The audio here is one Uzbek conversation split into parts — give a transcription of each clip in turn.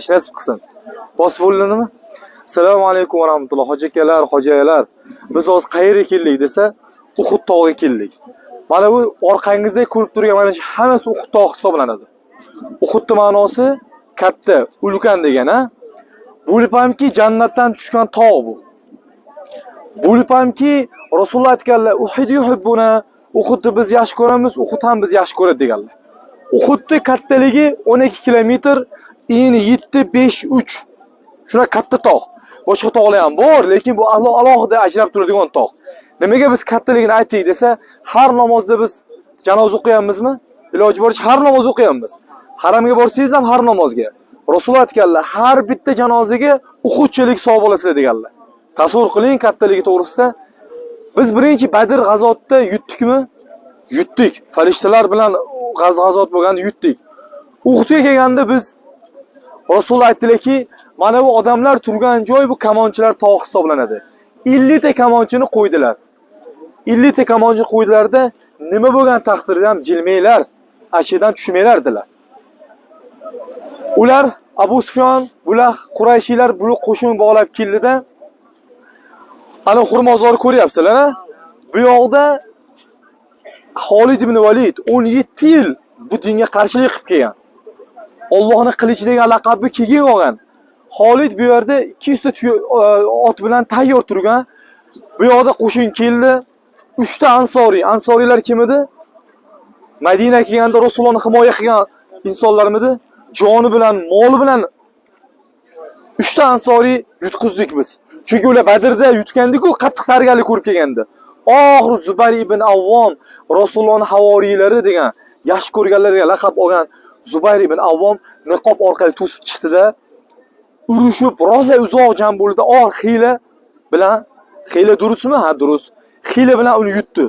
yashash nasib qilsin. Bosib bo'ldingmi? Assalomu alaykum va rahmatulloh. Hoji akalar, hojiyalar. Biz hozir qayerga keldik desa, Uhud tog'iga keldik. Mana bu orqangizda ko'rib turgan mana shu hammasi Uhud tog'i hisoblanadi. Uhud ma'nosi katta, ulkan degani. Bo'lib hamki jannatdan tushgan tog' bu. Bo'lib hamki Rasululloh aytganlar, Uhud yuhibbuna, Uhudni biz yaxshi ko'ramiz, Uhud ham biz yaxshi ko'radi deganlar. Uhudning kattaligi 12 kilometr, eni 753. Shuna katta tog'. Boshqa tog'lar ham bor, lekin bu alohida ajrab turadigan tog'. Nimaga biz kattaligini aytdik desa, har namozda biz janoza o'qiyamizmi? Iloji boricha har namoz o'qiyamiz. Haramga borsangiz ham har namozga. Rasululloh aytganlar, har bitta janozaga Uhudchilik savob olasizlar deganlar. Tasavvur qiling kattaligi to'g'risida. Biz birinchi Badr g'azotida yutdikmi? Yutdik. Farishtalar bilan g'azot bo'lganda yutdik. Uhudga kelganda biz Rasululloh aytdilarki, mana bu odamlar turgan joy bu kamonchilar tog' hisoblanadi. 50 ta kamonchini qo'ydilar. 50 ta kamonchi qo'ydilarda nima bo'lgan taqdirda ham jilmanglar, ashidan tushmanglar dedilar. Ular Abu Sufyon, bular Qurayshiylar bu qo'shin bog'lab keldida, ana xurmozorni ko'ryapsizlar, bu yoqda Xolid ibn Valid 17 yil bu dinga qarshilik qilib kelgan. Allohning qilichi degan laqabni kelgan olgan. Xolid bu yerda 200 ta ot bilan tayyor turgan. Bu yoqda qo'shin keldi. 3 ta Ansoriylar kim edi? Madinaga kelganda Rasulullohni himoya qilgan insonlarmidi? Joni bilan, moli bilan 3 ta Ansoriy yutqizdik biz. Chunki ular Badrda yutgandik-ku, qattiq tayyorgarlik ko'rib kelgandi. Oxir Zubayr ibn Avvom Rasulullohning havoriylari degan, yaxshi ko'rganlarga laqab olgan Zubayr ibn Avvom niqob orqali to'sib chiqdi-da, urushib, roza uzoq jam bo'ldi. Xiyla bilan, xiyla durustmi? Ha, durust. Xiyla bilan uni yutdi.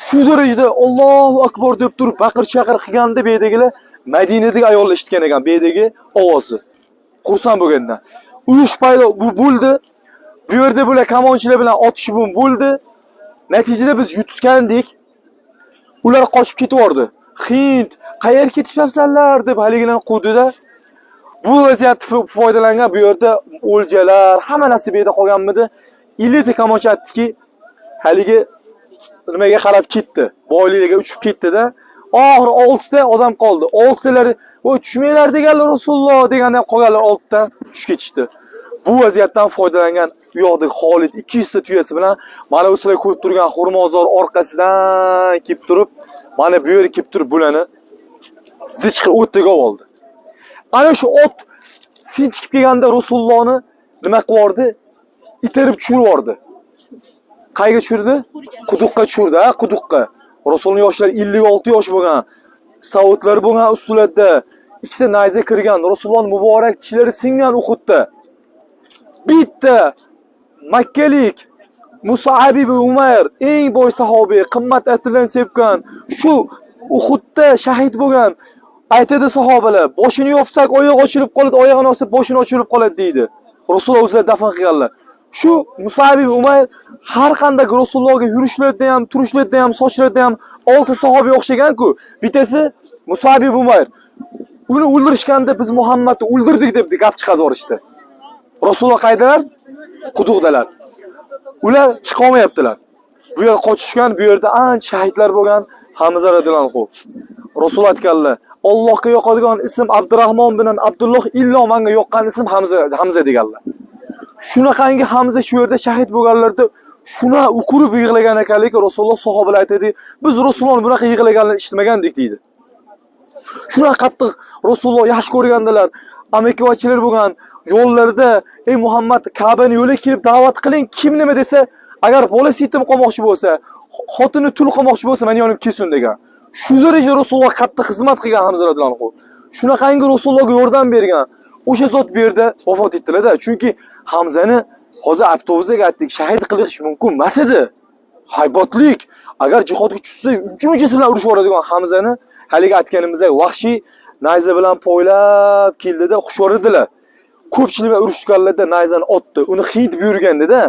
Shu darajada Allohu akbar deb turib baqir-chaqir qilganda bedagilar Madinadagi ayollar eshitgan ekan, bedagi ovozi. Xursand bo'lgandan. Urush paydo bo'ldi. Bu yerda bular kamonchilar bilan otishib bo'ldi. Natijada biz yutgandik. Ular qochib ketaverdi. Hind, qayerga ketishyapsanlar deb haligilarni quvdi-da. Bu vaziyatdan foydalangan bu yerda o'ljalar, hamma narsa bu yerda qolganmidi? 50 ta kamonchi aytdiki, haligi nimaga qarab ketdi. Boyliklarga uchib ketdi-da. Oxir 6 ta odam qoldi. 6 talar, "Voy, tushmanglar" deganlar Rasululloh degandan qolganlar 6 ta tushib ketishdi. Bu vaziyatdan foydalangan u yoqdagi Xolid 200 ta tuyasi bilan mana bu sizlar ko'rib turgan xurmozor orqasidan kelib turib, mana bu yerga kelib turib bularni zichqir o'tga oldi. Ana shu ot sinchib kelganda Rasulullohni nima qilib itarib tushirib. Qayga tushirdi? Quduqqa tushirdi, quduqqa. Rasululloh yoshlari 56 yosh bo'lgan. Saudlar bo'lgan usullarda ikkita nayza kirgan. Rasululloh muborak tishlari singan Uhudda. Bitta makkalik Mus'ab ibn Umayr eng boy sahobiy, qimmat atidan sepgan, shu Uhudda shahid bo'lgan. Aytadi sahobalar, boshini yopsak oyoq ochilib qoladi, oyog'ini olsa boshini ochilib qoladi deydi. Rasululloh o'zlari dafn qilganlar. Shu Mus'ab ibn Umayr har qanday Rasulullohga yurishlarda ham, turishlarda ham, sochlarda ham 6 sahobiy o'xshagan-ku. Bittasi Mus'ab ibn Umayr. Uni o'ldirishganda biz Muhammadni o'ldirdik deb gap chiqazib yorishdi. Rasululloh qaydalar? Quduqdalar. Ular chiqa olmayaptilar. Bu yerga qochishgan, bu yerda ancha shahidlar bo'lgan. Hamza radhiyallohu anhu. Rasululloh aytganlar, Allohga yoqadigan ism Abdurrahmon bilan Abdulloh, illo menga yoqqan ism Hamza deganlar. Shunaqangi Hamza shu yerda shahid bo'lganlarda shuna ukurib yig'lagan ekanligi Rasululloh sahobalar aytadi, biz Rasulullohni bunaqa yig'laganini eshitmagandik deydi. Shuna qattiq Rasululloh yaxshi ko'rgandilar. Amakivachchilar bo'lgan yo'llarda, ey Muhammad, Ka'bani yo'liga kelib da'vat qiling, kim nima desa, agar bolasi yetim qolmoqchi bo'lsa, xotini tul qolmoqchi bo'lsa, meni yonimga kelsin degan. Shu darajada Rasululloh qattiq xizmat qilgan Hamza radhiyallohu anhu. Shunaqangi Rasulullohga yordam bergan. O'sha zot bu yerda vafot etdilar-da. Chunki Hamzani hozir avtobusga aytdik, shahid qilish mumkin emas edi. Haybatlik. Agar jihodga tushsa, uncha bilan urush boradigan Hamzani haliga aytganimizdek vahshiy nayza bilan poylab keldida xushyordilar. Ko'pchilik bilan urushganlarda nayzani otdi. Uni Hind buyurganda-da.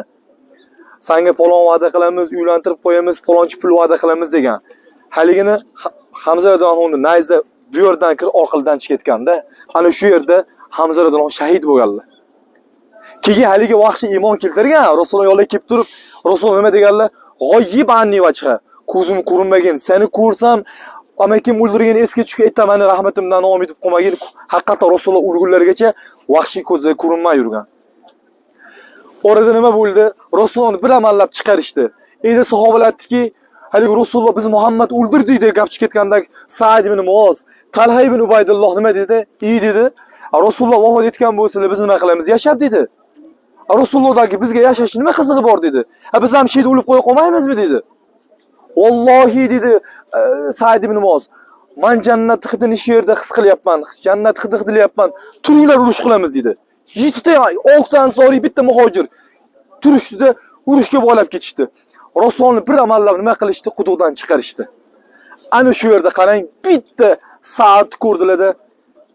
Senga palon va'da qilamiz, uylantirib qo'yamiz, palonchi pul va'da qilamiz degan. Haligini Hamza radhiyallohu anhu nayza bu yerdan kirib orqadan chiqib ketganda, ana shu yerda Hamza radhiyallohu anhu shahid bo'lganlar. Keyin haligi vahshiy iymon keltirgan, Rasululloh yo'liga kelib turib, Rasululloh nima deganlar? G'oyib anni vajha. Ko'zim ko'rinmagin, seni ko'rsam, amakim o'ldirgan esga tushib aytaman, rahmatimdan umid etib qolmagin. Haqiqatan Rasululloh o'lgunlarigacha vahshiy ko'zga ko'rinmay yurgan. Orada nima bo'ldi? Rasulullohni bir amallab chiqarishdi. Endi sahobalar aytdiki, haligi Rasululloh biz Muhammad o'ldirdi deb gap chiqayotganda Sa'id ibn Muoz, Talha ibn Ubaydulloh nima dedi? Dedi. Rasululloh vafot etgan bo'lsa, biz nima qilamiz? Yashab dedi. Rasulullohdagi bizga yashash nima qizig'i bor dedi. Biz ham shehid o'lib qo'ya qolmaymizmi dedi. Vallohi dedi Sa'id ibn Muoz, men jannat hidini shu yerda his qilyapman. Jannat hidi hidilyapman. Turinglar urush qilamiz dedi. 7 ta 6 ansoriy bitta muhojir turishdida urushga bog'lab ketishdi. Rasulullohni bir amallab nima qilishdi? Quduqdan chiqarishdi. Ana shu yerda qarang, bitta Sa'd ko'rdilar-da.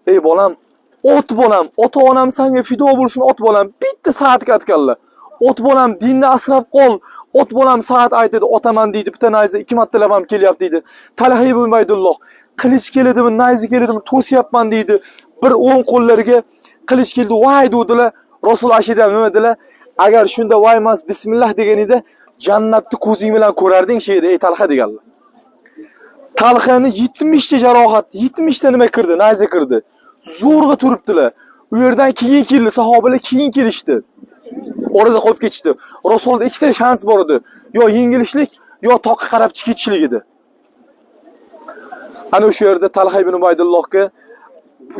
Ey bolam, ot bolam, ota-onam senga fido bo'lsin, ot bolam, bitta Sa'dga aytganlar. Ot bolam, dinni asrab qol. Ot bolam Sa'd aytdi, otaman deydi, bitta nayza 2 martalab ham kelyapti deydi. Talha ibn Ubaydulloh, qilich keladimi, nayza keladimi, to'siyapman deydi. Bir o'ng qo'llariga qilich keldi, voy dedilar. Rasul ashida nima dedilar? Agar shunda voy emas, bismillah degan edi, jannatni ko'zing bilan ko'rarding sheydi, ey Talha deganlar. Talhani 70 ta jarohat, 70 ta nima kirdi, nayza kirdi. Zo'rg'a turibdilar. U yerdan keyin keldi, sahobalar keyin kelishdi. Orada qo'yib ketishdi. Rasulda ikkita shans bor edi. Yo yengilishlik, yo toqqa qarab chiqishlik edi. Ana o'sha yerda Talha ibn Ubaydullohga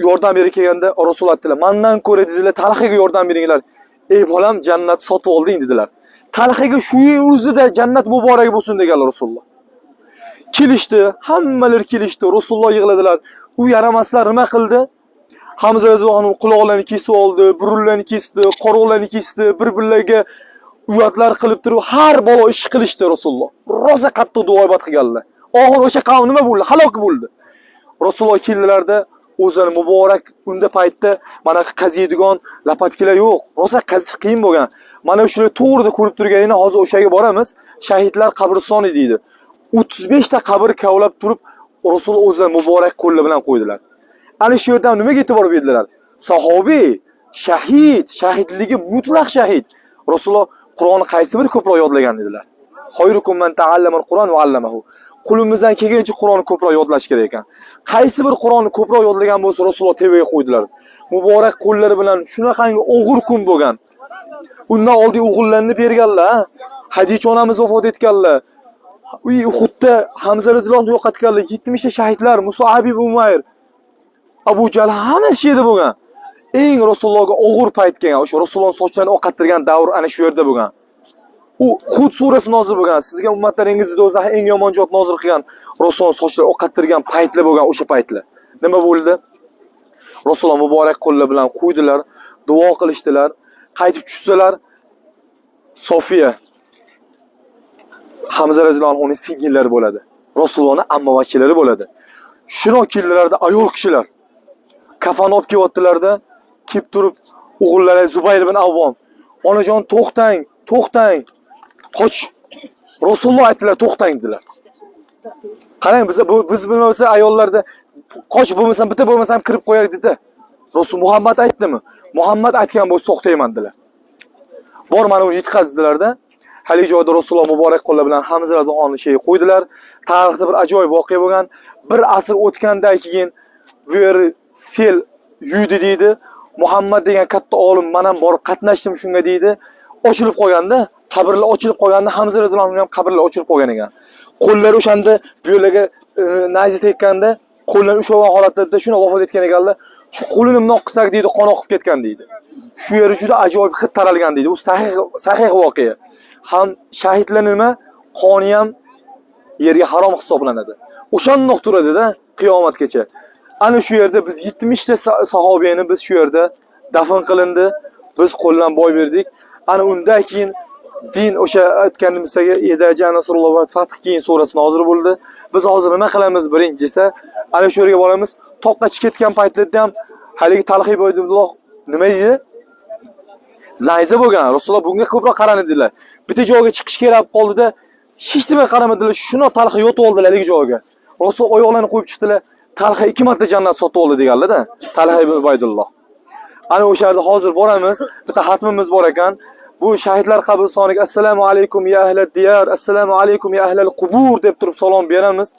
yordam berib kelganda Rasul aytdilar, "Mendan ko'ra" dedilar, "Talhaga yordam beringlar. Ey bolam, jannat sotib olding" dedilar. Talhaga shu o'zida jannat muborak bo'lsin deganlar Rasululloh. Kelishdi, hammalar kelishdi. Rasululloh yig'ladilar. U yaramaslar nima qildi? Hamza radhiyallohu anhu quloqlarini kesib oldi, burunlarini kesdi, qo'roqlarini kesdi, bir-birlarga uyatlar qilib turib, har balo ish qilishdi Rasululloh. Rosa qattiq duoibat qilganlar. Oxir o'sha qavm nima bo'ldi? Halok bo'ldi. Rasululloh keldilarda, o'zini muborak unda paytda mana qaziydigan lapatkilar yo'q. Rosa qazish qiyin bo'lgan. Mana shular to'g'rida ko'rib turganingni hozir o'shaga boramiz. Shahidlar qabristoni deydi. 35 ta qabr kavlab turib, Rasululloh o'zini muborak qo'llar bilan qo'ydilar. Ana shu yerdan nimaga e'tibor berdilar? Sahobiy, shahid, shahidligi mutlaq shahid. Rasululloh Qur'onni qaysi bir ko'proq yodlagan dedilar. Xayrukum man ta'allama al-Qur'on va 'allamahu. Qo'limizdan kelgancha Qur'onni ko'proq yodlash kerak ekan. Qaysi bir Qur'onni ko'proq yodlagan bo'lsa, Rasululloh tevaga qo'ydilar. Muborak qo'llari bilan shunaqangi og'ir kun bo'lgan. Undan oldin o'g'illarni berganlar, Hadicha onamiz vafot etganlar. Uhudda Hamza radhiyallohu anhu yo'qotganlar, 70 ta shahidlar, Mus'ab ibn Umayr, Abu Jahl hamma yerda bo'lgan. Eng Rasulullohga og'ir payt kelgan, o'sha Rasululloh sochlarini oqattirgan davr ana shu yerda bo'lgan. U Hud surasi nozil bo'lgan. Sizga ummatlaringizda o'zi eng yomon zot nozil qilgan Rasululloh sochlarini oqattirgan paytlar bo'lgan o'sha paytlar. Nima bo'ldi? Rasululloh muborak qo'llar bilan qo'ydilar, duo qilishdilar, qaytib tushsalar Sofiya Hamza radhiyallohu anhuning singillari bo'ladi. Rasulullohning ammavachilari bo'ladi. Shino keldilarda ayol kishilar kafan olib kelyaptilarda, kelib turib o'g'illari Zubayr ibn Avvom, "Onajon to'xtang, to'xtang. Qoch." Rasululloh aytdilar, "To'xtang" dedilar. Qarang, biz bilmasa ayollarda qoch bo'lmasam, bitta bo'lmasam kirib qo'yar dedi. Rasul Muhammad aytdimi? Muhammad aytgan bo'lsa to'xtayman dedilar. Bor mana uni yetkazdilarda. Hali joyda Rasululloh muborak qo'llar bilan Hamza radhiyallohu anhu shey qo'ydilar. Tarixda bir ajoyib voqea bo'lgan. Bir asr o'tgandan keyin bu yer sel yuydi deydi. Muhammad degan katta olim men ham borib qatnashdim shunga deydi. Ochilib qolganda, qabrlar ochilib qolganda Hamza radhiyallohu anhu ham qabrlar ochilib qolgan ekan. Qo'llari o'shanda bu yerlarga nayza tekkanda, qo'llari o'sha holatda shuna vafot etgan ekanlar. Shu qo'lini bundoq qilsak deydi, qon oqib ketgan deydi. Shu yeri juda ajoyib hid taralgan deydi. U sahih voqea. Ham shahidlar nima? Qoni ham yerga harom hisoblanadi. O'shandoq turadi-da qiyomatgacha. Ana shu yerda biz 70 ta sahobiyani biz shu yerda dafn qilindi. Biz qo'ldan boy berdik. Ana undan keyin din o'sha aytganimizga Edaja Nasrulloh va Fath keyin surasi nozil bo'ldi. Biz hozir nima qilamiz birinchisi? Ana shu yerga boramiz. Toqqa chiqib ketgan paytlarda ham haligi Talhi Boydulloh nima deydi? Zayza bo'lgan. Rasululloh bunga ko'proq qarandilar. Bitta joyga chiqish kerak qoldida, hech nima qaramadilar. Shuni Talhi yotib oldilar haligi joyga. Rasul oyoqlarini qo'yib chiqdilar. Talha 2 marta jannat sotib oldi deganlar-da. Talha ibn Ubaydulloh. Ana o'sha yerda hozir boramiz. Bitta xatmimiz bor ekan. Bu shahidlar qabristoniga assalomu alaykum ya ahlal diyar, assalomu alaykum ya ahlal qubur deb turib salom beramiz.